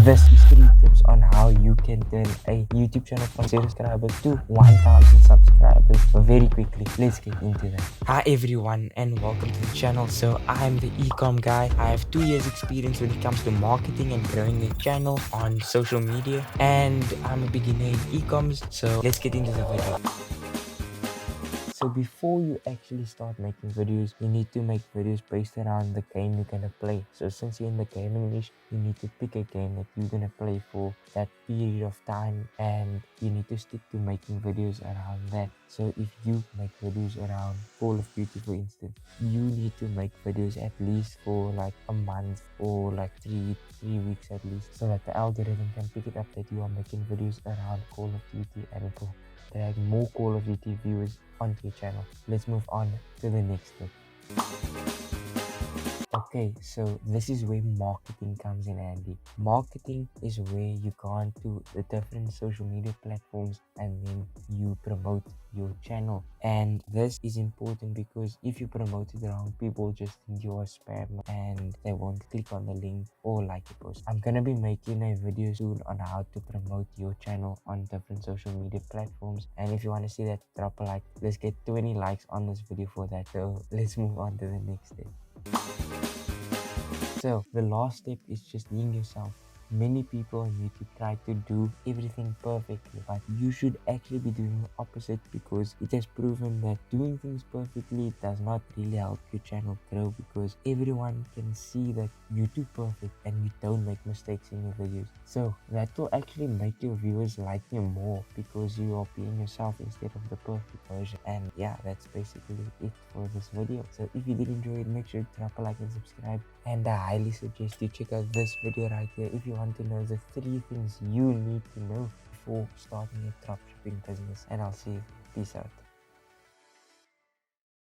This is 3 tips on how you can turn a YouTube channel from 0 subscribers to 1000 subscribers very quickly. Let's get into that. Hi everyone and welcome to the channel. So I'm the ecom guy. I have 2 years experience when it comes to marketing and growing a channel on social media, and I'm a beginner in ecoms. So let's get into the video. So before you actually start making videos, you need to make videos based around the game you're gonna play. So since you're in the gaming niche, you need to pick a game that you're gonna play for that period of time, and you need to stick to making videos around that. So if you make videos around Call of Duty, for instance, you need to make videos at least for like a month or like three weeks at least, so that the algorithm can pick it up that you are making videos around Call of Duty and it will drag more Call of Duty viewers onto your channel. Let's move on to the next step. Okay, so this is where marketing comes in handy. Marketing is where you go on to the different social media platforms and then you promote your channel. And this is important because if you promote it wrong, people just think you are spam and they won't click on the link or like your post. I'm gonna be making a video soon on how to promote your channel on different social media platforms, and if you want to see that, drop a like. Let's get 20 likes on this video for that. So let's move on to the next step. So the last step is just being yourself. Many people on YouTube try to do everything perfectly, but you should actually be doing the opposite, because it has proven that doing things perfectly does not really help your channel grow, because everyone can see that you do perfect and you don't make mistakes in your videos. So that will actually make your viewers like you more, because you are being yourself instead of the perfect version. And yeah, that's basically it for this video. So if you did enjoy it, make sure to drop a like and subscribe, and I highly suggest you check out this video right here if you want to know the 3 things you need to know before starting a dropshipping business. And I'll see you. Peace out.